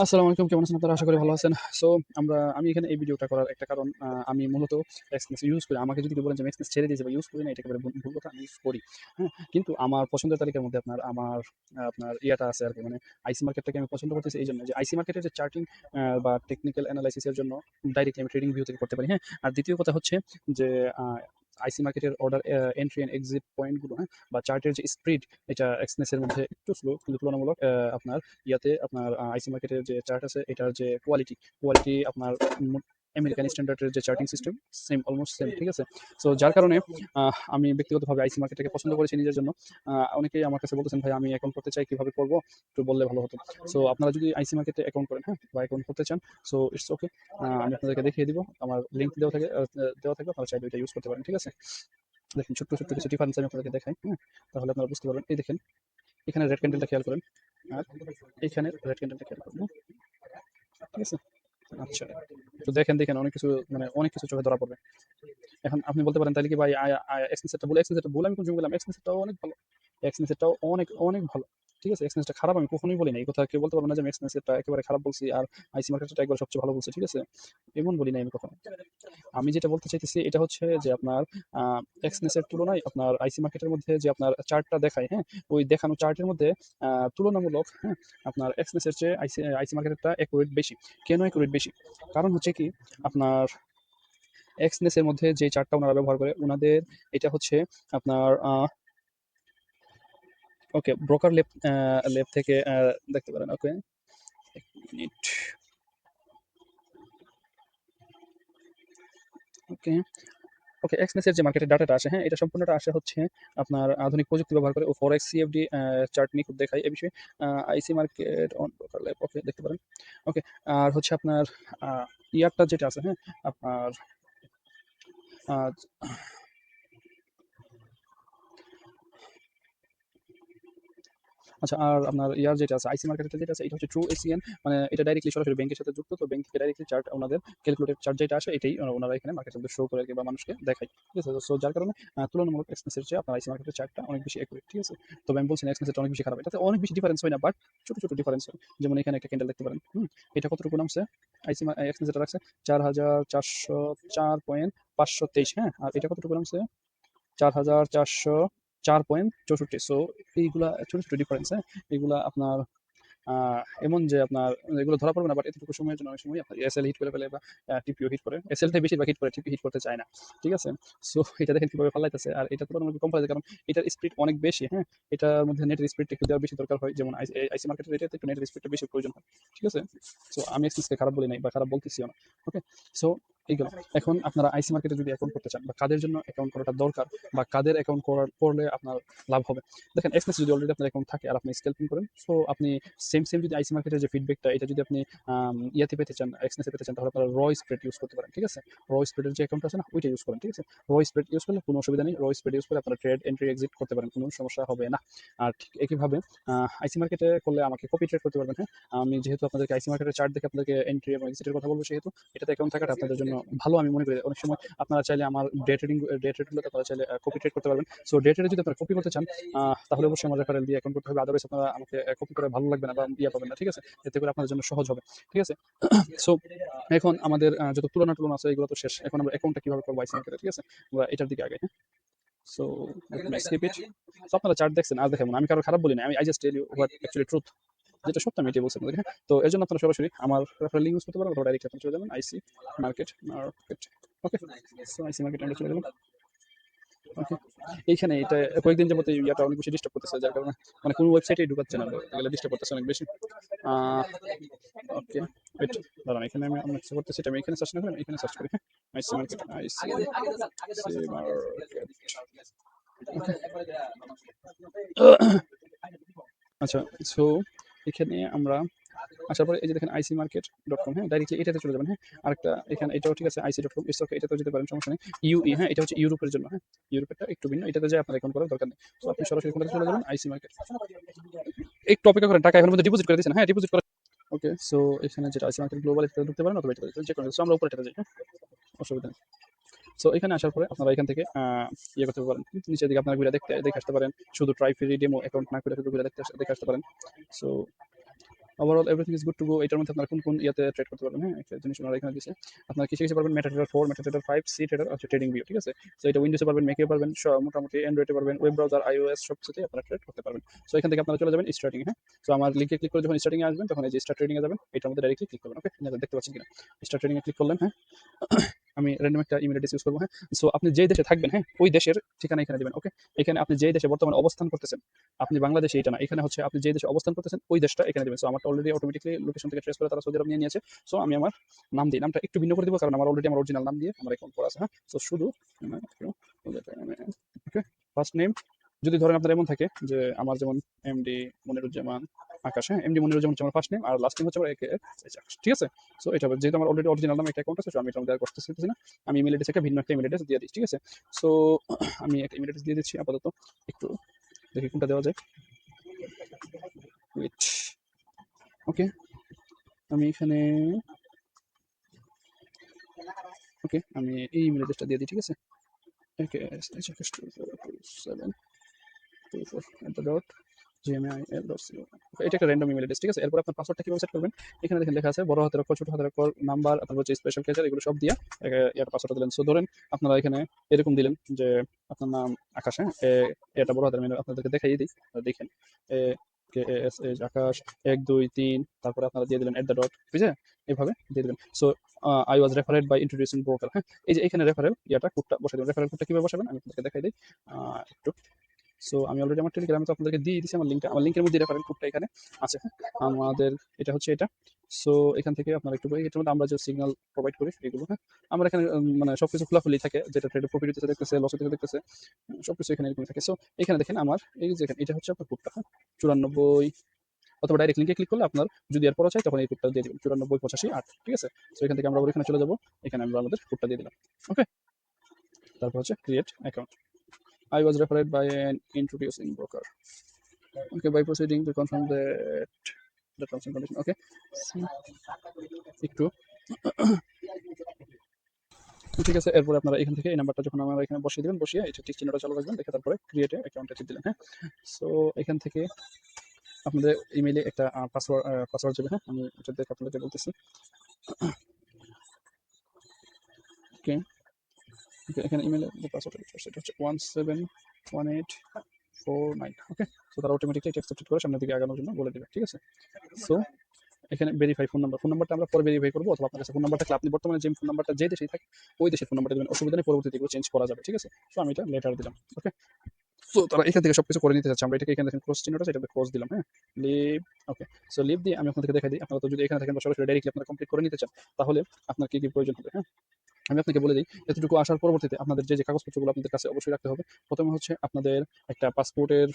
আসসালামু আলাইকুম। কেমন আছেন আপনারা? আশা করি ভালো আছেন। সো আমি এখানে এই ভিডিওটা করার একটা কারণ, আমি মূলত এক্সনেস ইউজ করি। আমাকে যদি কেউ বলেন যে আমি এক্সনেস ছেড়ে দিয়েছি বা ইউজ করি না, এটা একেবারে ভুল কথা। আমি ইউজ করি। হ্যাঁ? কিন্তু আমার পছন্দের তালিকার মধ্যে আপনার ইয়াটা আছে আরকি, মানে আইসি মার্কেটটাকে আমি পছন্দ করতেছি এইজন্য যে আইসি মার্কেটের যে চার্টিং বা টেকনিক্যাল এনালাইসিস এর জন্য ডাইরেক্টলি আমি ট্রেডিং ভিউ থেকে করতে পারি। হ্যাঁ? আর দ্বিতীয় কথা হচ্ছে যে আ আইসি মার্কেটের order entry and exit point গুলো, হ্যাঁ? বা চার্টের যে স্প্রিড, এটা এক্সনেস এর মধ্যে একটু স্লো কিন্তু তুলনামূলক আপনার আপনার আইসি মার্কেটের যে চার্ট আছে এটার যে কোয়ালিটি আপনার আমেরিকান স্ট্যান্ডার্ডের যে charting system same, almost same, ঠিক আছে? সো যার কারণে আমি ব্যক্তিগতভাবে আইসি মার্কেটটাকে পছন্দ করেছি নিজের জন্য। অনেকেই আমার কাছে বলতেছেন, ভাই আমি অ্যাকাউন্ট করতে চাই, কিভাবে করবো একটু বললে ভালো হতো। সো আপনারা যদি আইসি মার্কেটে অ্যাকাউন্ট করেন, হ্যাঁ, বা অ্যাকাউন্ট করতে চান, সো ইটস ওকে। আমি আপনাদেরকে দেখিয়ে দিব, আমার লিঙ্ক দেওয়া থাকবে, আপনারা চাইলে এটা ইউজ করতে পারেন, ঠিক আছে? দেখেন, ছোট্ট ছোট্ট কিছু ডিফারেন্স আমি আপনাদেরকে দেখাই, হ্যাঁ, তাহলে আপনারা বুঝতে পারবেন। এই দেখেন, এখানে রেড ক্যান্ডেলটা খেয়াল করেন, আর এখানে রেড ক্যান্ডেলটা খেয়াল করেন, হ্যাঁ? ঠিক আছে? আচ্ছা। তো দেখেন অনেক কিছু, মানে অনেক কিছু চোখে ধরা পড়বে। এখন আপনি বলতে পারেন, তাইলে কি ভাই এক্সনেসেরটা ভুল? এক্সনেসেরটা ভুল আমি কোন সময় বললাম? এক্সনেসেরটাও অনেক ভালো। এক্সনেসেরটাও অনেক, অনেক ভালো। ঠিক আছে? এক্সনেসটা খারাপ আমি কখনোই বলি নাই। এই কথা কেউ বলতে পারবে না যে আমি এক্সনেসেরটা একেবারে খারাপ বলছি আর আইসি মার্কেটটা একবারে সবচেয়ে ভালো বলছি। ঠিক আছে? এমন বলি নাই আমি কখনো। আমি যেটা বলতে চাইতেছি এটা হচ্ছে যে আপনার আ এক্সনেসের তুলনায় আপনার আইসি মার্কেটের মধ্যে যে আপনার চার্টটা দেখায়, হ্যাঁ? ওই দেখানো চার্টের মধ্যে তুলনামূলক, হ্যাঁ? আপনার এক্সনেসের চেয়ে আইসি মার্কেটেরটা অ্যাকুরেট বেশি। কেন অ্যাকুরেট বেশি? কারণ হচ্ছে কি, আপনার এক্সনেসের মধ্যে যে চার্টটা ওনারা ব্যবহার করে, উনাদের এটা হচ্ছে আপনার ওকে, ব্রোকার লেব থেকে দেখতে পারেন। ওকে, ১ মিনিট। ওকে, ওকে, এক্সনেসের যে মার্কেটের ডাটাটা আসে, হ্যাঁ, এটা সম্পূর্ণটা আসে হচ্ছে আপনার আধুনিক প্রযুক্তি ব্যবহার করে ও ফরেক্স সিএফডি চার্ট নিখুঁত দেখায়। এ বিষয়ে আইসি মার্কেট অন ব্রোকার ল্যাব, ওকে, দেখতে পারেন। ওকে, আর হচ্ছে আপনার আ ইয়ারটা যেটা আছে, হ্যাঁ, আপনার আ আচ্ছা, আর আপনার ইয়ার যেটা আছে, আইসি মার্কেটের যেটা আছে, এটা হচ্ছে ট্রু এসিএন, মানে এটা ডাইরেক্টলি সরাসরি ব্যাংকের সাথে যুক্ত। তো ব্যাংক থেকে ডাইরেক্টলি চার্ট ওনাদের ক্যালকুলেটেড চার্ট যেটা আসে এটাই ওনারা এখানে মার্কেটের মধ্যে শো করে আরকি, বা মানুষকে দেখায়। ঠিক আছে? সো যার কারণে তুলনামূলক এক্সপেন্সের চেয়ে আপনার আইসি মার্কেটের চার্টটা অনেক বেশি একুরেট। ঠিক আছে? তবে আমি বলছি না এক্সপেন্সেরটা অনেক বেশি খারাপ। এটাতে অনেক বেশি ডিফারেন্স হয় না, বাট ছোট, ছোট ডিফারেন্স হয়। যেমন এখানে একটা ক্যান্ডেল দেখতে পারেন। হুম? এটা কতটুকু নামছে? এক্সপেন্সেরটা রাখছে ৪,৪০৪.৫২৩, হ্যাঁ? আর এটা কতটুকু নামছে? ৪,৪০৪.৬৪। সো এইগুলা ছোট, ছোট ডিফারেন্স, হ্যাঁ? এগুলা আপনার আ এমন যে আপনার এগুলো ধরা পড়বে না, বাট এতটুকু সময়ের জন্য অনেক সময় আপনার এসএল হিট করে ফেলে বা টিপিও হিট করে। এসএল টাই বেশিরভাগ হিট করে, টিপি হিট করতে চায় না। ঠিক আছে? সো এটা দেখেন কিভাবে ফালাইতেছে। আর এটা তুলনামূলক কম ফালাইছে, কারণ এটার স্পিড অনেক বেশি, হ্যাঁ? এটার মধ্যে নেটের স্পিডটা একটু দেওয়া বেশি দরকার হয়। যেমন আইসি মার্কেটের এটাতে একটু নেটের স্পিডটা বেশি প্রয়োজন হয়। ঠিক আছে? সো আমি এক্সেসকে খারাপ বলি নাই বা খারাপ বলতেছিও না। ওকে? সো এইগুলো। এখন আপনারা আইসি মার্কেটে যদি অ্যাকাউন্ট করতে চান, বা কাদের জন্য অ্যাকাউন্ট করাটা দরকার, বা কাদের অ্যাকাউন্ট করলে আপনার লাভ হবে। দেখেন, এক্সনেস যদি অলরেডি আপনার অ্যাকাউন্ট থাকে আর আপনি স্ক্যালপিং করেন, সো আপনি সেম যদি আইসি মার্কেটের যে ফিডব্যাকটা, এটা যদি আপনি ইয়াতে পেতে চান, এক্সনেসে পেতে চান, তাহলে আপনারা স্প্রেড ইউজ করতে পারেন। ঠিক আছে? স্প্রেডের যে অ্যাকাউন্ট আছে না, ওইটা ইউজ করেন। ঠিক আছে? স্প্রেড ইউজ করলে কোনো অসুবিধা নেই। স্প্রেড ইউজ করে আপনারা ট্রেড এন্ট্রি এক্সিট করতে পারেন, কোনো সমস্যা হবে না। আর ঠিক একইভাবে আইসি মার্কেটে করলে আমাকে কপি ট্রেড করতে পারবেন, হ্যাঁ? আমি যেহেতু আপনাদেরকে আইসি মার্কেটের চার্ট দেখে আপনাদেরকে এন্ট্রি এবং এক্সিটের কথা বলবো, সেহেতু এটাতে অ্যাকাউন্ট থাকাটা আপনাদের জন্য ভালো আমি মনে করি। অনেক সময় আপনারা চাইলে আমার ডে ট্রেডগুলোতে আপনারা চাইলে কপি ট্রেড করতে পারবেন। সো ডে ট্রেডে যদি আপনারা কপি করতে চান, তাহলে অবশ্যই আমার রেফারেল দিয়ে অ্যাকাউন্ট করতে হবে। আদারওয়াইজ আপনারা আমাকে কপি করে ভালো লাগবে না বা পাবেন না। ঠিক আছে? এতে করে আপনাদের জন্য সহজ হবে। ঠিক আছে? সো এখন আমাদের যত তুলনা আছে এগুলো তো শেষ। এখন আমরা অ্যাকাউন্টটা কিভাবে করবো আইসি মার্কেটে, ঠিক আছে? আমরা এটার দিকে আগাই, হ্যাঁ? So skip it. সো আপনারা চার্ট দেখছেন, আর দেখাবো না। আমি কারো খারাপ বলি না। I just tell you what actually truth. যেটা সত্য আমি এটাই বলছি আপনাদেরকে, হ্যাঁ? তো এর জন্য আপনারা সরাসরি আমার রেফারেল লিংক ইউজ করতে পারেন, অথবা ডাইরেক্ট আপনি চলে যাবেন আইসি মার্কেট। ওকে? সো আইসি মার্কেট আমরা চলে গেলাম। ওকে, এইখানে এটা কয়েকদিন যাবত এই ইয়াটা অনেক বেশি ডিস্টার্ব করতেছে, যার কারণে মানে কোনো ওয়েবসাইটে ঢুকাচ্ছে না, এগুলো ডিস্টার্ব করতেছে অনেক বেশি। ওকে, ওয়েট, দাঁড়ান, এখানে আমি অন্য কিছু করতেছি, এটা আমি এখানে সার্চ না করে আমি এখানে সার্চ করি, হ্যাঁ? আইসি মার্কেট, আইসি মার্কেট। আচ্ছা, সো এখানে আমরা আসার পরে এই যে দেখেন ic-market.com, হ্যাঁ? ডাইরেক্টলি এটাতে চলে যাবেন, হ্যাঁ? আরেকটা এখানে এটাও ঠিক আছে, ic.com, ইটস ওকে, এটাতেও যেতে পারেন, সমস্যা নেই। হ্যাঁ? এটা হচ্ছে ইউরোপের জন্য, হ্যাঁ? ইউরোপেরটা একটু ভিন্ন। এটাতে যেয়ে আপনার অ্যাকাউন্ট করার দরকার নেই। সো আপনি সরাসরি এখানে চলে যাবেন আইসি মার্কেট। একটু অপেক্ষা করেন, টাকা এখনের মধ্যে ডিপোজিট করে দিয়েছেন, হ্যাঁ? ডিপোজিট করে ওকে, সো এখানে যেটা আইসি মার্কেট গ্লোবাল, এটাতে ঢুকতে পারেন, অথবা এটাতে যেকোনো। সো আমরা উপরেরটাতে যাই, হ্যাঁ? অসুবিধা নেই। সো এখানে আসার পরে আপনারা এখান থেকে ইয়ে করতে পারেন। নিচের দিকে আপনারা দেখে আসতে পারেন। শুধু ট্রাই ফ্রি ডেমো অ্যাকাউন্ট না করে শুধু ঘুরে দেখে আসতে পারেন। So overall everything is good to go. এটার মধ্যে আপনারা কোন কোন ইয়াতে ট্রেড করতে পারবেন, হ্যাঁ একটা জিনিস ওনারা এখানে দিয়েছে। আপনারা কিসে কিসে পারবেন, মেটাট্রেডার 4, মেটাট্রেডার 5, সি ট্রেডার হচ্ছে ট্রেডিং ভিউ, ঠিক আছে। তো এটা উইন্ডোজে পারবেন, ম্যাকে পারবেন, মোটামুটি অ্যান্ড্রয়েডে পারবেন, ওয়েব ব্রাউজার আইওএস সব কিছুতেই আপনারা ট্রেড করতে পারবেন। সো এখান থেকে আপনারা চলে যাবেন স্টার্টিং, হ্যাঁ। সো আমার লিঙ্কে ক্লিক করে যখন স্টার্টিং এ আসবেন তখন এই যে স্টার্ট ট্রেডিং এ যাবেন, এটার মধ্যে ডাইরেক্টলি ক্লিক করবেন। ওকে, দেখতে পাচ্ছেন কিনা, স্টার্ট ট্রেডিং এ ক্লিক করলেন, হ্যাঁ। আমি র্যান্ডম একটা ইমেল অ্যাড্রেস ইউজ করবো, হ্যাঁ। সো আপনি যেই দেশে থাকবেন, হ্যাঁ, ওই দেশের ঠিকানা এখানে দিবেন। ওকে, এখানে আপনি যেই দেশে বর্তমানে অবস্থান করতেছেন, আপনি বাংলাদেশে এটা না, এখানে হচ্ছে আপনি যেই দেশে অবস্থান করতেছেন ওই দেশটা এখানে দিবেন। সো আমার অলরেডি অটোমেটিকলি লোকেশন থেকে ট্রেস করে তারা সৌদি আরব নিয়ে নিয়েছে। সো আমি আমার নাম দিই, নামটা একটু ভিন্ন করে দিব কারণ আমার অলরেডি আমার অরিজিনাল নাম দিয়ে আমার অ্যাকাউন্ট করা আছে, হ্যাঁ। সো শুধু ওকে, ফার্স্ট নেম, যদি ধরেন আপনার এমন থাকে যে আমার যেমন এমডি মনিরুজ্জামান আকাশ, হ্যাঁ, এমডি মনিরুজ্জামান হচ্ছে আমার ফার্স্ট নেম আর লাস্ট নেম হচ্ছে আমার একে আকাশ, ঠিক আছে। সো এটা হবে, যেহেতু আমার অলরেডি অরিজিনাল নামে একটা অ্যাকাউন্ট আছে, সো আমি এটা দেওয়ার করতেছি না, আমি ইমেল অ্যাড্রেস একটা ভিন্ন একটা ইমেল অ্যাড্রেস দিয়ে দিই, ঠিক আছে। সো আমি একটা ইমেল অ্যাড্রেস দিয়ে দিচ্ছি আপাতত, একটু দেখি কোনটা দেওয়া যায়। ওয়েট, ওকে, আমি এখানে ওকে আমি এই ইমেল অ্যাড্রেসটা দিয়ে দিই, ঠিক আছে। একে আকাশ 202724@gmail.co। এটা একটা র্যান্ডম ইমেল অ্যাড্রেস, ঠিক আছে। এরপর আপনার পাসওয়ার্ডটা কিভাবে সেট করবেন, এখানে দেখেন লেখা আছে বড় হাতের অক্ষর, ছোট হাতের অক্ষর, নাম্বার, তারপর হচ্ছে স্পেশাল ক্যারেক্টার, এগুলো সব দিয়া ইয়ার পাসওয়ার্ডটা দিলেন। সো ধরেন আপনারা এখানে এরকম দিলেন যে আপনার নাম আকাশ, হ্যাঁ, এটা বড় হাতের, আমি আপনাদেরকে দেখাই দিই, দেখেন এ কে এস এস আকাশ 1 2 3, তারপরে আপনারা দিয়ে দিলেন @, ঠিক আছে, এইভাবে দিয়ে দিবেন। So I was referred by introducing broker, হ্যাঁ, এই যে এখানে রেফারেল ইয়াটা কোডটা বসাই দেবেন। রেফারেল কোডটা কিভাবে বসাবেন আমি আপনাদেরকে দেখাই দিই একটু। সো আমি অলরেডি আমার টেলিগ্রামে তো আপনাদেরকে দিয়ে দিয়েছি আমার লিঙ্কটা, আমার লিঙ্কের মধ্যে রেফারেল কোডটা এখানে আছে, হ্যাঁ। আমাদের এটা হচ্ছে এটা। সো এখান থেকে আপনারা একটু এটার মধ্যে আমরা যে সিগন্যাল প্রোভাইড করি এগুলো, হ্যাঁ, আমরা এখানে মানে সবকিছু খোলাখুলি থাকে, যেটা ট্রেডে প্রফিট হতেছে দেখতেছে, লস হতেছে দেখতেছে, সবকিছু এখানে এরকম থাকে। সো এখানে দেখেন আমার এই যে এটা হচ্ছে আপনার কোডটা, হ্যাঁ, 94, অথবা ডাইরেক্ট লিঙ্কে ক্লিক করলে আপনার যদি এরপরও চাই তখন এই কোডটা দিয়ে দিবেন 9485 8, ঠিক আছে। সো এখান থেকে আমরা আবার এখানে চলে যাবো, এখানে আমরা আমাদের কোডটা দিয়ে দিলাম। ওকে, তারপর হচ্ছে create account. I was referred by an introducing broker. Okay, by proceeding to confirm that the terms and condition. Okay, একটু ঠিক আছে। এরপরে আপনারা এখান থেকে এই নাম্বারটা যখন আমরা এখানে বসিয়ে দিবেন, বসিয়ে এই টিক চিহ্নটা চালু রাখবেন, দেখে তারপরে ক্রিয়েট অ্যাকাউন্টে টিপ দিলেন, হ্যাঁ। সো এখান থেকে আপনাদের ইমেইলে একটা পাসওয়ার্ড যাবে, হ্যাঁ, আমি এটা দেখে আপনাদেরকে বলতেছি। ওকে, এখানে ইমেইলে যে পাসওয়ার্ডটা সেটা হচ্ছে 171849। ওকে, সো তারা অটোমেটিকলি এটা অ্যাকসেপ্ট করে সামনের দিকে আগানোর জন্য বলে দেবে, ঠিক আছে। সো এখানে ভেরিফাই ফোন নাম্বার, ফোন নাম্বারটা আমরা পরে ভেরিফাই করবো, অথবা আপনার কাছে ফোন নাম্বারটা থাকলে আপনি বর্তমানে যে ফোন নাম্বারটা যে দেশেই থাকে ওই দেশের ফোন নাম্বারটা দেবেন, অসুবিধা নেই, পরবর্তীতে এগুলো চেঞ্জ করা যাবে, ঠিক আছে। সো আমি এটা লেটার দিলাম। ওকে, সো তারা এখান থেকে সবকিছু করে নিতে চাচ্ছে, আমরা এটাকে এখানে দেখেন ক্রস চিহ্নটা আছে, এটাতে ক্রস দিলাম, হ্যাঁ, লিভ। ওকে, সো লিভ দিয়ে আমি আপনাদেরকে দেখাই দিই, আপনারা তো যদি এখানে থাকেন বা সরাসরি ডাইরেক্টলি আপনারা কমপ্লিট করে নিতে চান তাহলে আপনার কি কি প্রয়োজন হবে, হ্যাঁ। আমি আপনাকে বলে দিই, এতটুকু আসার পরবর্তীতে আপনাদের যে কাগজপত্রগুলো আপনাদের কাছে অবশ্যই রাখতে হবে। প্রথমে হচ্ছে আপনাদের একটা পাসপোর্টের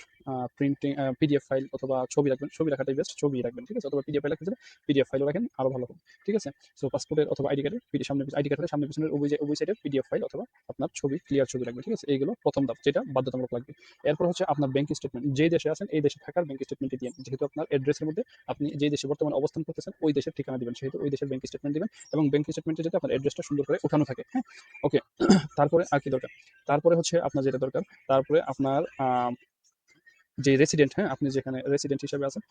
প্রিন্টিং পিডিএফ ফাইল অথবা ছবি রাখবেন, ছবি রাখাটাই বেস্ট, ছবি রাখবেন, ঠিক আছে। অথবা পিডিএফ ফাইল রাখতে পিডিএফ ফাইলও রাখেন, আরও ভালো হবে, ঠিক আছে। সো পাসপোর্টের অথবা আইডি কার্ডের সামনে আইডি কার্ডের সামনে পিছনের ওই সাইডের পিডিএফ ফাইল অথবা আপনার ছবি, ক্লিয়ার ছবি রাখবেন, ঠিক আছে। এইগুলো প্রথম ধাপ, যেটা বাধ্যতামূলক লাগবে। এরপর হচ্ছে আপনার ব্যাংক স্টেটমেন্ট, যে দেশে আছেন এই দেশে থাকার ব্যাংক স্টেটমেন্টটি দিয়ে, যেহেতু আপনার অ্যাড্রেসের মধ্যে আপনি যে দেশে বর্তমানে অবস্থান করতেছেন ওই দেশের ঠিকানা দিবেন, সেহেতু ওই দেশের ব্যাংক স্টেটমেন্ট দিবেন, এবং ব্যাংক স্টেটমেন্টে যাতে আপনার অ্যাড্রেসটা সুন্দর করে ওঠানো থাকে, হ্যাঁ। ওকে, তারপরে আর কি দরকার, তারপরে হচ্ছে আপনার যেটা দরকার, তারপরে আপনার যে রেসিডেন্ট, হ্যাঁ, আপনি যেখানে রেসিডেন্ট হিসেবে আছেন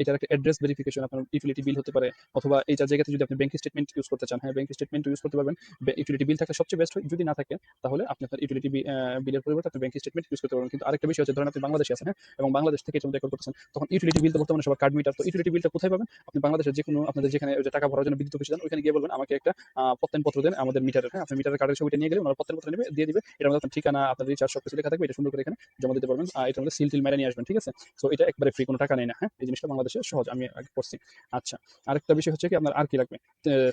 এটার একটা অ্যাড্রেস ভেরিফিকেশন, আপনার ইউটিলিটি বিল হতে পারে, অথবা এইটা জায়গাতে যদি আপনি ব্যাংক স্টেটমেন্ট ইউজ করতে চান, হ্যাঁ, ব্যাংক স্টেটমেন্ট ইউজ করতে পারবেন। ইউটিলিটি বিল থাকলে সবচেয়ে বেস্ট হয়, যদি না থাকে তাহলে আপনি আপনার ইউটিলিটি বিলের পরিবর্তে আপনি ব্যাংক স্টেটমেন্ট ইউজ করতে পারবেন। কিন্তু আরেকটা বিষয় হচ্ছে, ধরেন আপনি বাংলাদেশে আছেন, হ্যাঁ, এবং বাংলাদেশ থেকে এটা রেকর্ড করতেছেন, তখন ইউটিলিটি বিল তো বর্তমানে সবার কার্ড মিটার, তো ইউটিলিটি বিলটা কোথায় পাবেন, আপনি বাংলাদেশের যে কোনো আপনাদের যেখানে যে টাকা ভরার জন্য বিদ্যুৎ অফিসে যান ওইখানে গিয়ে বলবেন আমাকে একটা প্রত্যয়নপত্র দেন আমাদের মিটারের, হ্যাঁ, আপনি মিটারের কার্ডের ছবিটা নিয়ে গেলে ওনারা প্রত্যয়নপত্র নেবে, দিয়ে দিবে, এটার মধ্যে আপনার ঠিকানা, আপনার রিচার্জ সবকিছু লেখা থাকবে, এটা সুন্দর করে এখানে জমা দিতে পারবেন, এটার মধ্যে সিল টিল মেরে নিয়ে আসবেন, ঠিক আছে। সো এটা একবারে ফ্রি, কোনো টাকা নেই না, হ্যাঁ, এই জিনিসটা বাংলাদেশে সহজ, আমি আগে করছি। আচ্ছা, আরেকটা বিষয় হচ্ছে কি, আপনার আর কি লাগবে,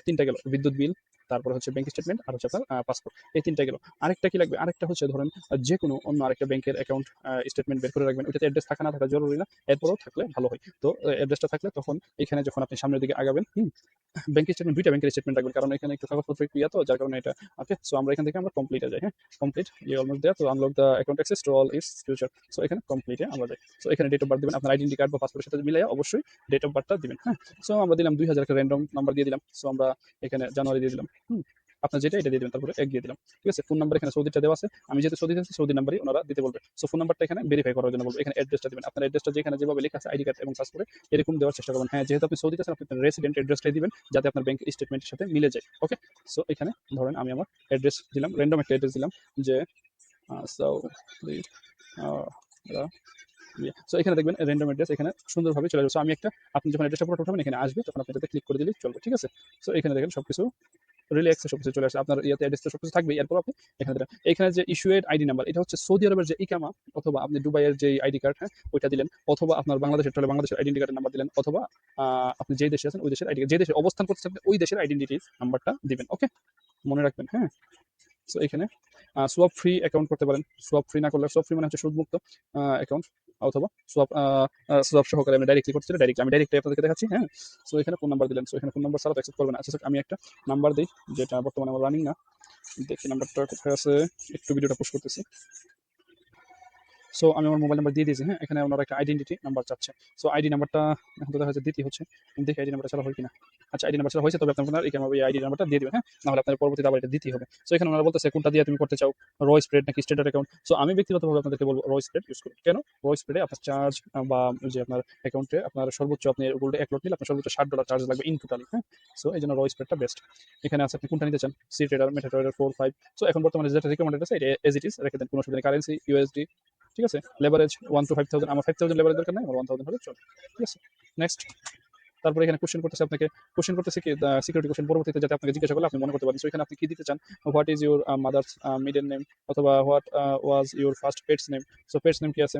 তিনটা গেল, বিদ্যুৎ বিল, তারপরে হচ্ছে ব্যাংক স্টেটমেন্ট, আর হচ্ছে আপনার পাসপোর্ট, এই তিনটা গেল। আরেকটা কি লাগবে, আরেকটা হচ্ছে ধরেন যে কোনো অন্য আরেকটা ব্যাংকের অ্যাকাউন্ট স্টেটমেন্ট বের করে রাখবেন, ওইটাতে অ্যাড্রেস থাকা না থাকা জরুরি না, এরপরও থাকলে ভালো হয়। তো অ্যাড্রেসটা থাকলে তখন এখানে যখন আপনি সামনের দিকে আগাবেন, ব্যাংক স্টেটমেন্ট, দুইটা ব্যাংকের স্টেটমেন্ট রাখবেন, কারণ এখানে একটু কাগজপত্র একটু ইয়া, তো যার কারণে এটা। ওকে, সো আমরা এখান থেকে আমরা কমপ্লিটে যাই, হ্যাঁ, কমপ্লিট ইয়ে অলমোস্ট দেয়ার, তো unlock the account access to all it's future. So এখানে কমপ্লিটে আমরা যাই। সো এখানে ডেট অফ বার্থ দিবেন, আপনার আইডেন্টি কার্ড বা পাসপোর্টের সাথে মিলাইয়া অবশ্যই ডেট অফ বার্থটা দিবেন, হ্যাঁ। সো আমরা দিলাম 2000, একটা র্যান্ডম নাম্বার দিয়ে দিলাম। সো আমরা এখানে জানুয়ারি দিয়ে দিলাম, আপনার যেটা এটা দিয়ে দেবেন, তারপরে এক দিয়ে দিলাম। ঠিক আছে, ফোন নাম্বার এখানে সৌদিটা দেওয়া আছে, আমি যেহেতু সৌদিতে আছি সৌদি নাম্বারই ওনারা দিতে বলবে। সো ফোন নাম্বারটা এখানে ভেরিফাই করার জন্য বলবো, এখানে অ্যাড্রেসটা দিবেন, আপনার অ্যাড্রেসটা যেখানে যেভাবে লেখা আছে আইডি কার্ড এবং সার্চ করে এরকম দেওয়ার চেষ্টা করবেন। হ্যাঁ, যেহেতু আপনি সৌদিতে আছেন আপনি আপনার রেসিডেন্ট অ্যাড্রেসটাই দিবেন যাতে আপনার ব্যাংক স্টেটমেন্টের সাথে মিলে যায়। ওকে, সো এখানে ধরেন আমি আমার অ্যাড্রেস দিলাম, র্যান্ডম একটা অ্যাড্রেস দিলাম যে সৌদি আরব। সো এখানে দেখবেন র্যান্ডম অ্যাড্রেস এখানে সুন্দরভাবে চলে যাবে। সো আমি একটা, আপনি যখন অ্যাড্রেসটা পুরোটা উঠাবেন এখানে আসবে, তখন আপনি এটাতে ক্লিক করে দিলেই চলবে। ঠিক আছে, সো এখানে দেখেন সবকিছু রিল্যাক্সে সবকিছু চলে আসে, আপনার ইয়াতে অ্যাড্রেস তো সবকিছু থাকবে। এরপর আপনি এখানে দিলেন, এখানে যে ইস্যুয়েড আইডি নাম্বার এটা হচ্ছে সৌদি আরবের যে ইকামা, অথবা আপনি দুবাইয়ের যে আইডি কার্ড, হ্যাঁ ওইটা দিলেন, অথবা আপনার বাংলাদেশের হলে বাংলাদেশের আইডেন্টি কার্ডের নাম্বার দিলেন, অথবা আপনি যেই দেশে আছেন ওই দেশের আইডি, যে দেশে অবস্থান করতেছেন আপনি ওই দেশের আইডেন্টিটি নাম্বারটা দিবেন। ওকে, মনে রাখবেন। হ্যাঁ, সো এখানে সোয়াপ ফ্রি অ্যাকাউন্ট করতে পারেন, সোয়াপ ফ্রি না করলে, সোয়াপ ফ্রি মানে হচ্ছে সুদমুক্ত অ্যাকাউন্ট, অথবা সোয়াপ সোয়াপ সহকারে আমি ডাইরেক্টলি করতে চাই, ডাইরেক্টলি আমি ডাইরেক্টলি আপনাদেরকে দেখাচ্ছি। হ্যাঁ, সো এখানে ফোন নাম্বার দিলেন, সো এখানে ফোন নাম্বার ছাড়া অ্যাকসেপ্ট করবে না। আচ্ছা আমি একটা নাম্বার দিই যেটা বর্তমানে আমার রানিং না, দেখি নাম্বারটা কোথায় আছে, একটু ভিডিওটা পোস্ট করতেছি। সো আমি আমার মোবাইল নাম্বার দিয়ে দিয়েছি। হ্যাঁ, এখানে ওনারা একটা আইডেন্টিটি নাম্বার চাচ্ছে। সো আইডি নাম্বারটা এখন তো দেখা যাচ্ছে দিতে হচ্ছে, দেখি আইডি নাম্বারটা ছাড়া হয় কিনা। আচ্ছা, আইডি নাম্বার ছাড়া হয়েছে, তবে আপনার এই আইডি নাম্বারটা দিয়ে দিবেন। হ্যাঁ, নাহলে আপনার পরবর্তীতে আবার এটা দিতেই হবে। সো এখানে ওনারা বলতেছে কোনটা দিয়ে তুমি করতে চাও, র স্প্রেড নাকি স্ট্যান্ডার্ড অ্যাকাউন্ট। সো আমি ব্যক্তিগতভাবে আপনাদেরকে বলবো র স্প্রেড ইউজ করুন। কেন? র স্প্রেডে আপনার চার্জ বা যে আপনার অ্যাকাউন্টে আপনার সর্বোচ্চ, আপনি গোল্ডে 1 লট নিলে আপনার সর্বোচ্চ $60 চার্জ লাগবে ইন টোটালি। হ্যাঁ, সো এই জন্য র স্প্রেডটা বেস্ট। এখানে আছে আপনি কোনটা নিতে চান, C trader, meta trader, 4 5। So এখন বর্তমানে যেটা রিকমেন্ডেড আছে এটা এজ ইট ইজ রেখে দেন, কোনো অসুবিধা নেই। Currency USD. ঠিক আছে, লেভারেজ 1 to 5000, আমার 5000 লেভারেজ দরকার নাই, আমার 1000 হলে চলে। ঠিক আছে, নেক্সট। তারপরে এখানে কোশ্চেন করতেছে আপনাকে, কোশ্চেন করতেছে কি সিকিউরিটি কোশ্চেন, পরবর্তীতে যাতে আপনাকে জিজ্ঞাসা করলে আপনি মনে করতে পারেন। সো এখানে আপনি কি দিতে চান, what is your mother's middle name, অথবা what was your first pet's name. So pet's name কি আছে,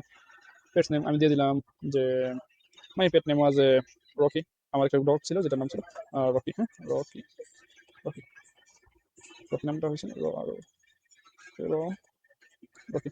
পেটস নেম আমি দিয়ে দিলাম যে মাই পেট নেম ওয়াজ রকি, আমার একটা ডগ ছিল যেটার নাম ছিল রকি। হ্যাঁ, রকি, রকি, রকি নামটা হয়েছে রকি,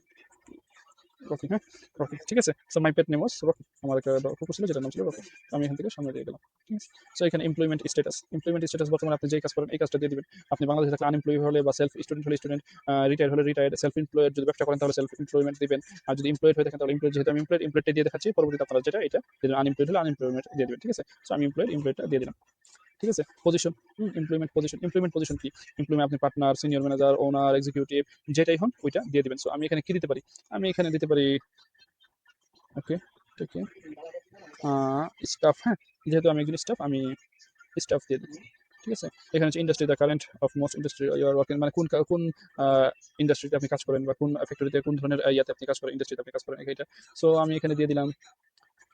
রকি। হ্যাঁ, রকি। ঠিক আছে, so my pet name was Rocky, আমার একটা কুকুর ছিল যেটার নাম ছিল রকি। আমি এখান থেকে সামনে দিয়ে গেলাম। ঠিক আছে, সো এখানে এমপ্লয়মেন্ট স্ট্যাটাস, এমপ্লয়মেন্ট স্ট্যাটাস বর্তমানে আপনি যেই কাজ করেন এই কাজটা দিয়ে দিবেন। আপনি বাংলাদেশে থাকলে আনএমপ্লয়েড হলে, বা সেলফ স্টুডেন্ট হলে স্টুডেন্ট, রিটায়ার্ড হলে রিটায়ার্ড, সেলফ এমপ্লয়েড যদি ব্যবসা করেন তাহলে সেলফ এমপ্লয়মেন্ট দিবেন। আর যদি এমপ্লয়েড হয়ে থাকেন তাহলে এমপ্লয়েড, যেহেতু আমি এমপ্লয়েড, এমপ্লয়েডটা দিয়ে দেখাচ্ছি, পরবর্তীতে আপনারা যেটা এটা দিলেন, আনএমপ্লয়েড হলে আনএমপ্লয়মেন্ট দিয়ে দিবেন। ঠিক আছে, সো আমি এমপ্লয়েড, এমপ্লয়েডটা দিয়ে দিলাম। ঠিক আছে, position, employment position, employment position কি, এমপ্লয়মেন্ট আপনি পার্টনার, সিনিয়র ম্যানেজার, ওনার, এক্সিকিউটিভ, যেটাই হন ওইটা দিয়ে দিবেন। সো আমি এখানে কি দিতে পারি, আমি এখানে দিতে পারি ওকে, ওকে স্টাফ। হ্যাঁ, যেহেতু আমি একজন স্টাফ, আমি স্টাফ দিয়ে দিচ্ছি। ঠিক আছে, এখানে হচ্ছে industry, the current of most industry you are working, মানে কোন ইন্ডাস্ট্রিতে আপনি কাজ করেন, বা কোন ফ্যাক্টরিতে কোন ধরনের ইয়াতে আপনি কাজ করেন, ইন্ডাস্ট্রিতে আপনি কাজ করেন এটা। সো আমি এখানে দিয়ে দিলাম,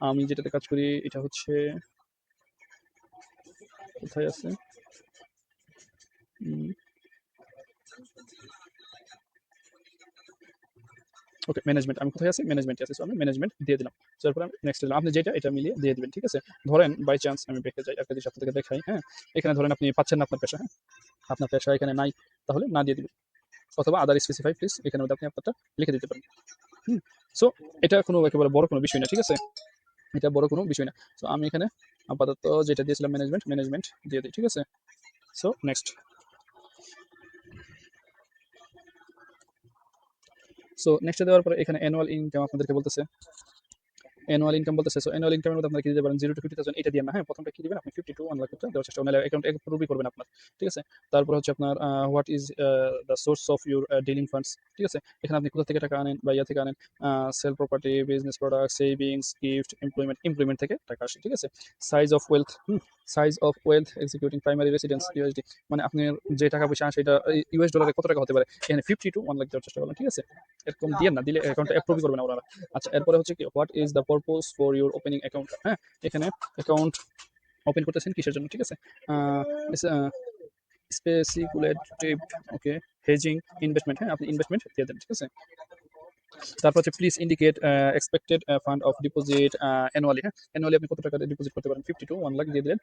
আমি যেটাতে কাজ করি এটা হচ্ছে, কোথায় আছে, ওকে ম্যানেজমেন্ট, আমি কোথায় আছি, ম্যানেজমেন্টে আছি। সো আমি ম্যানেজমেন্ট দিয়ে দিলাম। সো এরপর আমি নেক্সট দিলাম, আপনি যেটা এটা মিলিয়ে দিয়ে দিবেন। ঠিক আছে, ধরেন বাই চান্স আমি ব্যাকে যাই, একটা জিনিস আপনাদেরকে দেখাই। হ্যাঁ, এখানে ধরেন আপনি পাচ্ছেন না আপনার পেশা, হ্যাঁ আপনার পেশা এখানে নাই, তাহলে না দিয়ে দিবেন, অথবা আদার স্পেসিফাই প্লিজ, এখানে মধ্যে আপনি আপনারটা লিখে দিতে পারেন। সো এটা কোনো একেবারে বড় কোনো বিষয় না। ঠিক আছে, এটা বড় কোনো বিষয় না। সো আমি এখানে আপাতত যেটা দিয়েছিলাম ম্যানেজমেন্ট, ম্যানেজমেন্ট দিয়ে দিই। ঠিক আছে, সো নেক্সট। সো নেক্সট দেওয়ার পরে এখানে অ্যানুয়াল ইনকাম আপনাদেরকে বলতেছে, অ্যানুয়াল ইনকাম বলতেছে। সো অ্যানুয়াল ইনকামের মধ্যে আপনারা কি দিতে পারেন, 0 to 50,000 এটা দিবেন না। হ্যাঁ, প্রথমটা কি দিবেন আপনি, 50 to 1 লাখ দেওয়ার চেষ্টা করবেন, অ্যাকাউন্ট অ্যাপ্রুভই করবেন আপনার। ঠিক আছে, তারপর হচ্ছে আপনার what is the source of your dealing funds. ঠিক আছে, এখানে আপনি কোথা থেকে টাকা আনেন বা ইয়া থেকে আনেন, sell property, business product, savings, gift, employment, employment থেকে টাকা আসে। ঠিক আছে, size of wealth, size of wealth executing primary residence USD, মানে আপনার যে টাকা পয়সা সেটা ইউএস ডলারে কত টাকা হতে পারে, এখানে 50 to 1 লাখ দেওয়ার চেষ্টা করবেন। ঠিক আছে, এরকম দিয়ে না দিলে অ্যাকাউন্টটা অ্যাপ্রুভই করবে না ওরা। আচ্ছা, এরপরে হচ্ছে কি, what is the purpose for your opening account. হ্যাঁ, এখানে অ্যাকাউন্ট ওপেন করতেছেন কিসের জন্য। ঠিক আছে, স্পেসিকুলেটিভ, ওকে, হেজিং, ইনভেস্টমেন্ট। হ্যাঁ, আপনি ইনভেস্টমেন্ট দিয়ে দেন। ঠিক আছে, তারপর হচ্ছে please indicate expected fund of deposit annually. হ্যাঁ, অ্যানুয়ালি আপনি কত টাকা ডিপোজিট করতে পারেন, 50 to 1 লাখ দিয়ে দিলেন,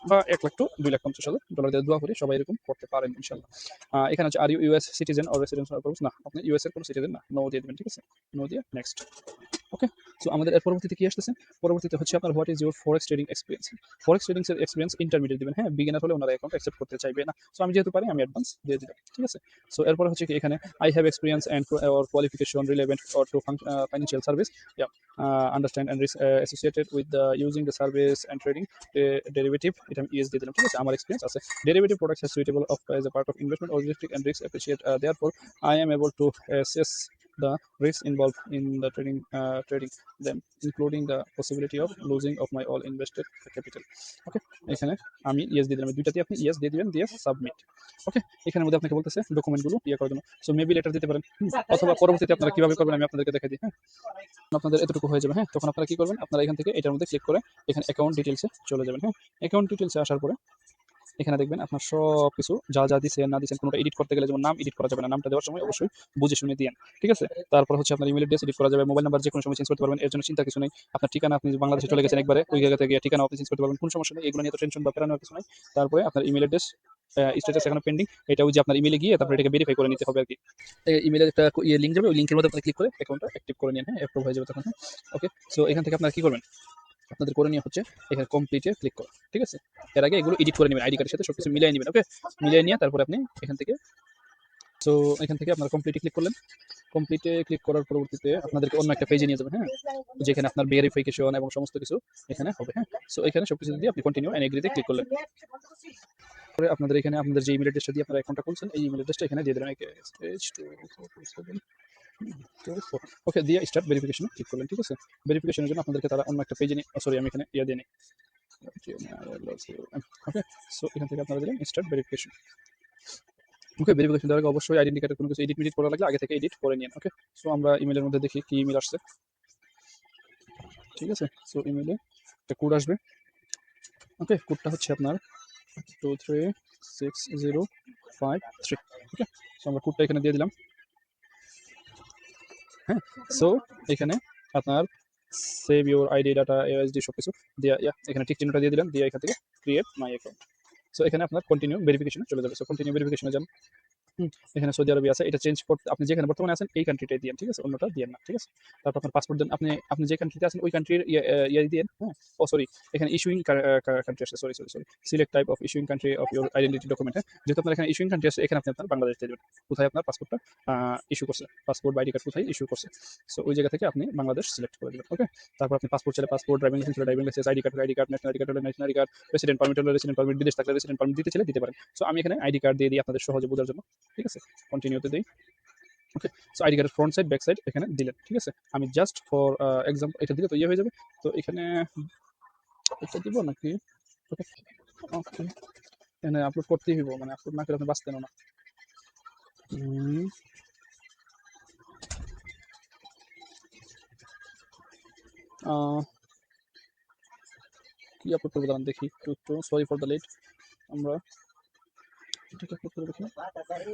বা 1 লাখ to 2,50,000 দিয়ে দোয়া করি সবাই এরকম করতে পারেন ইনশাল্লাহ। এখানে হচ্ছে are you US citizen or residential purpose, না আপনি ইউএস এর কোনো সিটিজেন না, নো দিয়ে দেবেন। ঠিক আছে, নো দিয়ে নেক্সট। ওকে, সো আমাদের এর পরবর্তীতে কি আসতেছে, পরবর্তীতে হচ্ছে আপনার what is your forex trading experience. Forex trading এর এক্সপিরিয়েন্স ইন্টারমিডিয়েট দিবেন। হ্যাঁ, বিগিনার হলে ওনারা অ্যাকাউন্ট অ্যাকসেপ্ট করতে চাইবে না। সো আমি যেহেতু পারি আমি অ্যাডভান্স দিয়ে দিলাম। ঠিক আছে, সো এরপরে হচ্ছে কি, এখানে I have experience and or qualification information relevant or to financial service. Yeah, understand and risk associated with the using the service and trading derivative. এটা আমি ESD দিলাম, ঠিক আছে? আমার এক্সপিরিয়েন্স আছে derivative products are suitable of as a part of investment or logistic and risk appreciate. Therefore, I am able to assess the risks involved in the trading them, including the possibility of losing of my all invested capital. ওকে, এখানে আমি yes দিয়ে দিলাম, দুইটাতে আপনি yes দিয়ে দিবেন, দিয়ে submit. ওকে, এখানের মধ্যে আপনাকে বলতেছে ডকুমেন্টগুলো ইয়ে করার জন্য। সো মেবি লেটার দিতে পারেন, অথবা পরবর্তীতে আপনারা কিভাবে করবেন আমি আপনাদেরকে দেখাই দিই। হ্যাঁ, আপনাদের এতটুকু হয়ে যাবে। হ্যাঁ, তখন আপনারা কি করবেন, আপনারা এখান থেকে এটার মধ্যে ক্লিক করে এখানে অ্যাকাউন্ট ডিটেলসে চলে যাবেন। হ্যাঁ, অ্যাকাউন্ট ডিটেলসে আসার পরে এখানে দেখবেন আপনার সব কিছু যা যা দিচ্ছেন না দিচ্ছেন, কোনোটা এডিট করতে গেলে যেমন নাম এডিট করা যাবে না, নামটা দেওয়ার সময় অবশ্যই বুঝে শুনে দিয়েন, ঠিক আছে? তারপর হচ্ছে আপনার ইমেল অ্যাড্রেস এডিট করা যাবে, মোবাইল নাম্বার যে কোনো সময় চেঞ্জ করতে পারবেন, এর জন্য চিন্তা কিছু নেই। আপনার ঠিকানা, আপনি বাংলাদেশে চলে গেছেন একবারে, ওই জায়গা থেকে ঠিকানা আপনি চেঞ্জ করতে পারবেন, কোনো সমস্যা নেই, এগুলো নিয়ে তো টেনশন বা প্যারা নেওয়ার কিছু নাই। তারপরে আপনার ইমেল অ্যাড্রেস স্ট্যাটাস এখনো পেন্ডিং, এটা ওই যে আপনার ইমেলে গিয়ে তারপরে এটাকে ভেরিফাই করে নিতে হবে আর কি। ইমেলের একটা ইয়ে লিঙ্ক যাবে, ওই লিঙ্কের মধ্যে আপনি ক্লিক করে অ্যাকাউন্টটা অ্যাক্টিভ করে নিন। হ্যাঁ, অ্যাপ্রুভ হয়ে যাবে তখন। হ্যাঁ, ওকে। সো এখান থেকে আপনারা কি করবেন, আপনাদের করণীয় হচ্ছে এখানে কমপ্লিটে ক্লিক করা, ঠিক আছে? এর আগে এগুলো এডিট করে নেবেন, আইডি কার্ডের সাথে সবকিছু মিলিয়ে নেবেন। ওকে, মিলিয়ে নিয়ে তারপরে আপনি এখান থেকে, সো এখান থেকে আপনারা কমপ্লিটে ক্লিক করলেন। কমপ্লিটে ক্লিক করার পরবর্তীতে আপনাদেরকে অন্য একটা পেজে নিয়ে যাবেন। হ্যাঁ, যেখানে আপনার ভেরিফিকেশন এবং সমস্ত কিছু এখানে হবে। হ্যাঁ, সো এখানে সবকিছু দিয়ে আপনি কন্টিনিউ এন্ড এগ্রিতে ক্লিক করলেন। পরে আপনাদের এখানে আপনাদের যে ইমেল অ্যাড্রেসটা দিয়ে আপনারা অ্যাকাউন্টটা খুলছেন, এই ইমেল অ্যাড্রেসটা এখানে দিয়ে দেবেন। ওকে, দিয়ে স্টার্ট ভেরিফিকেশন ক্লিক করলেন, ঠিক আছে? ভেরিফিকেশনের জন্য আপনাদেরকে তারা অন্য একটা পেজে নিয়ে, সরি আমি এখানে ইয়ে দিয়ে নিই। ওকে, সো এখান থেকে আপনারা দিলেন স্টার্ট ভেরিফিকেশন। ওকে, ভেরিফিকেশন দেওয়ার আগে অবশ্যই আইডেন্টি কার্ডের কোনো কিছু এডিট মিডিট করা লাগলে আগে থেকে এডিট করে নিন। ওকে, সো আমরা ইমেলের মধ্যে দেখি কি ইমেল আসছে, ঠিক আছে? সো ইমেলে একটা কোড আসবে। ওকে, কোডটা হচ্ছে আপনার 236053। ওকে, সো আমরা কোডটা এখানে দিয়ে দিলাম। হ্যাঁ, সো এখানে আপনার save your ID data SD সব কিছু দিয়ে এখানে টিক চিহ্নটা দিয়ে দিলাম, দিয়ে এখান থেকে ক্রিয়েট মাই অ্যাকাউন্ট। সো এখানে আপনার কন্টিনিউ ভেরিফিকেশনে চলে যাবে। সো কন্টিনিউ ভেরিফিকেশনে যান। এখানে সৌদি আরবে আছে, এটা চেঞ্জ করতে আপনি যেখানে বর্তমানে আছেন এই কান্ট্রিটাই দিয়েন, ঠিক আছে? অন্যটা দিয়েন না, ঠিক আছে? তারপর আপনার পাসপোর্ট দেন, আপনি আপনি যে কান্ট্রিতে আছেন ওই কান্ট্রির ইয়ে দিয়েন। হ্যাঁ, ও সরি, এখানে ইস্যুইং কান্ট্রি আসছে, sorry sorry sorry, select type of issuing country of your identity document. হ্যাঁ, যেহেতু আপনার এখানে ইস্যুইং কান্ট্রি আছে, এখানে আপনি আপনার বাংলাদেশ দিয়ে দেবেন, কোথায় আপনার পাসপোর্টটা ইস্যু করছে, পাসপোর্ট বা আইডি কার্ড কোথায় ইস্যু করছে। সো ওই জায়গা থেকে আপনি বাংলাদেশ সিলেক্ট করে দেবেন। ওকে, তারপর আপনি পাসপোর্ট চাইলে পাসপোর্ট, ড্রাইভিং লাইসেন্স হলে driving licence, ID card national ID card হলে national ID card, resident permit হলে রেসিডেন্ট পারমিট, বিদেশ থাকলে রেসিডেন্ট পারমিট দিতে চাইলে দিতে পারেন। সো আমি এখানে আইডি কার্ড দিয়ে দিই আপনাদের সহজে বোঝার জন্য, ঠিক আছে? কন্টিনিউতে দিই। ওকে, সো আইডি কার্ডের ফ্রন্ট সাইড ব্যাক সাইড এখানে দিলেন, ঠিক আছে? আমি জাস্ট ফর এক্সাম্পল এটা দিলে তো ইয়ে হয়ে যাবে। তো এখানে এটা দিব নাকি? ওকে, ওকে, এখানে আপলোড করতেই হইব, মানে আপলোড না করে আপনি বাঁচতেন না। উম, আহ, কি আপলোড করবো দাঁড়ান দেখি, একটু একটু সরি ফর দ্য লেট। আমরা এটাকে আপলোড করে দেখি,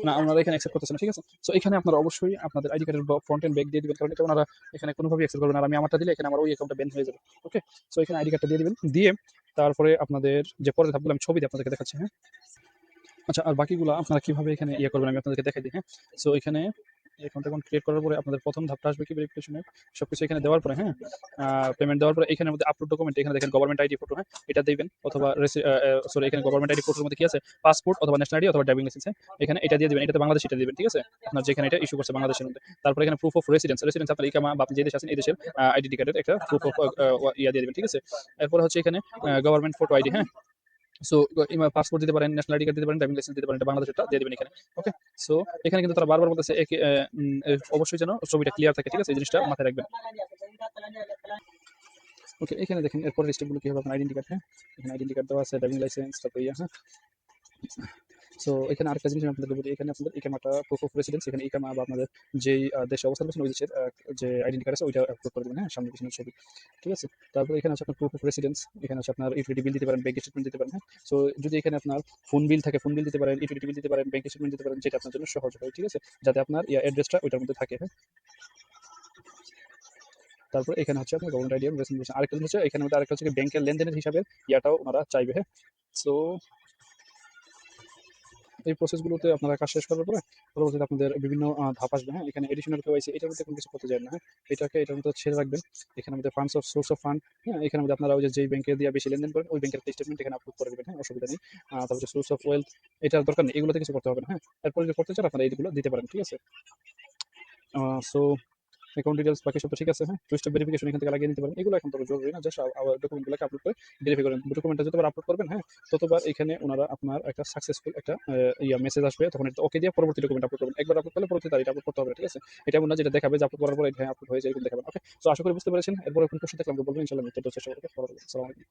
না ওনারা এখানে অ্যাকসেপ্ট করতেছে না, ঠিক আছে? সো এখানে আপনারা অবশ্যই আপনাদের আইডি কার্ডের ফ্রন্ট এন্ড ব্যাক দিয়ে দিবেন, কারণ এটা ওনারা এখানে কোনোভাবেই অ্যাকসেপ্ট করবে না। আর আমি আমারটা দিলে এখানে আমার ওই অ্যাকাউন্টটা ব্যান হয়ে যাবে। ওকে, সো এখানে আইডি কার্ডটা দিয়ে দিবেন, দিয়ে তারপরে আপনাদের যে পরের ধাপগুলো আমি ছবিতে আপনাদেরকে দেখাচ্ছি। হ্যাঁ, আচ্ছা, আর বাকিগুলো আপনারা কিভাবে এখানে ইয়ে করবেন আমি আপনাদেরকে দেখাই দিই। হ্যাঁ, সো এখানে অ্যাকাউন্ট ক্রিয়েট করার পরে আপনাদের প্রথম ধাপটা আসবে কি ভেরিফিকেশনের, সবকিছু এখানে দেওয়ার পরে, হ্যাঁ, পেমেন্ট দেওয়ার পরে এখানের মধ্যে আপলোড ডকুমেন্ট, এখানে দেখেন গভর্নমেন্ট আইডি ফটো, হ্যাঁ, এটা দিবেন, অথবা সরি এখানে গভর্নমেন্ট আইডি ফটোর মধ্যে কি আছে, পাসপোর্ট অথবা ন্যাশনাল আইডি অথবা ড্রাইভিং লাইসেন্স। হ্যাঁ, এখানে এটা দিয়ে দিবেন, এটাতে বাংলাদেশ এটা দিবেন, ঠিক আছে? আপনার যেখানে এটা ইস্যু করছে বাংলাদেশের মধ্যে। তারপরে এখানে প্রুফ অফ রেসিডেন্স, রেসিডেন্স আপনার ইকামা বা আপনি যে দেশে আছেন এই দেশের আইডেন্টি কার্ডের একটা প্রুফ অফ ইয়া দিয়ে দিবেন, ঠিক আছে? এরপর হচ্ছে এখানে গভর্নমেন্ট ফটো আইডি। হ্যাঁ, সো পাসপোর্ট দিতে পারেন, ন্যাশনাল আইডি কার্ড দিতে পারেন, ড্রাইভিং লাইসেন্স দিতে পারেন, এটা বাংলাদেশেরটা দিয়ে দিবেন এখানে। ওকে, সো এখানে কিন্তু তারা বারবার বলতেছে অবশ্যই যেন ছবিটা ক্লিয়ার থাকে, ঠিক আছে? এই জিনিসটা মাথায় রাখবেন। ওকে, এখানে দেখেন এরপর স্টেপগুলো কি হবে, আপনার আইডেন্টি কার্ড। হ্যাঁ, এখানে আইডেন্টি কার্ড দেওয়া আছে, ড্রাইভিং লাইসেন্স, তারপর হ্যাঁ। সো এখানে আরেকটা জিনিস আমি আপনাদের বলি, এখানে আপনাদের ইকামাটা প্রুফ অফ রেসিডেন্স, এখানে ইকামা বা আপনাদের যেই দেশে অবস্থান করছেন ওই দেশের যে আইডেন্টি কার্ড আছে ওইটা আপলোড করে দেবেন। হ্যাঁ, সামনে পিছনের ছবি, ঠিক আছে? তারপরে এখানে আছে আপনার প্রুফ অফ রেসিডেন্স, এখানে আছে আপনার ইউটিলিটি বিল দিতে পারেন, ব্যাংক স্টেটমেন্ট দিতে পারেন। হ্যাঁ, সো যদি এখানে আপনার ফোন বিল থাকে ফোন বিল দিতে পারেন, ইউটিলিটি বিল দিতে পারেন, ব্যাংক স্টেটমেন্ট দিতে পারেন, যেটা আপনার জন্য সহজ হয়, ঠিক আছে? যাতে আপনার অ্যাড্রেসটা ওইটার মধ্যে থাকে। হ্যাঁ, তারপরে এখানে হচ্ছে আপনার গভর্নমেন্ট আইডি এবং রেসিডেন্স। আরেকটা জিনিস হচ্ছে এখানে মধ্যে আরেকটা হচ্ছে ব্যাংকের লেনদেনের হিসাবে ইয়াটাও ওনারা চাইবে। হ্যাঁ, সো এই প্রসেসগুলোতে আপনারা কাজ শেষ করার পরে পরবর্তীতে আপনাদের বিভিন্ন ধাপ আসবে। হ্যাঁ, এখানে এডিশনাল কেওয়াইসি, এটার মধ্যে কোনো কিছু করতে চান না। হ্যাঁ, এটাকে এটার মধ্যে ছেড়ে রাখবেন। এখানে মধ্যে funds of swords of fund, হ্যাঁ, এখানে মধ্যে আপনারা ওই যে যেই ব্যাংকে দিয়ে বেশি লেনদেন করেন ওই ব্যাংকের স্টেটমেন্ট এখানে আপলোড করে দেবেন। হ্যাঁ, অসুবিধা নেই। তারপরে সোর্স অফ ওয়েলথ, এটার দরকার নেই, এগুলোতে কিছু করতে হবে না। হ্যাঁ, এরপরে যদি করতে চান আপনারা এইগুলো দিতে পারেন, ঠিক আছে? সো অ্যাকাউন্ট ডিটেইলস বাকি সব তো ঠিক আছে, হ্যাঁ? টু স্টেপ ভেরিফিকেশন এখান থেকে লাগিয়ে নিতে পারেন। এগুলো এখন তবে জরুরি না। জাস্ট ডকুমেন্টগুলোকে আপলোড করে ভেরিফাই করেন। ডকুমেন্টটা যতবার আপলোড করবেন, হ্যাঁ? ততবার এখানে উনারা আপনার একটা সাকসেসফুল একটা মেসেজ আসবে। তখন এটা ওকে দিয়ে পরবর্তী ডকুমেন্ট আপলোড করবেন। একবার আপলোড করলে পরবর্তীতে আর এটা আপলোড করতে হবে না, ঠিক আছে? এটা এমন না যেটা দেখাবে যে আপলোড করার পরে হ্যাঁ, আপলোড হয়েছে এরকম দেখাবে না। ওকে? সো আশা করি বুঝতে পেরেছেন। এরপরে কোন প্রশ্ন থাকলে আমাকে বলবেন, ইনশাআল্লাহ আমি উত্তর দেওয়ার চেষ্টা করব। ভালো থাকবেন। আসসালামু আলাইকুম।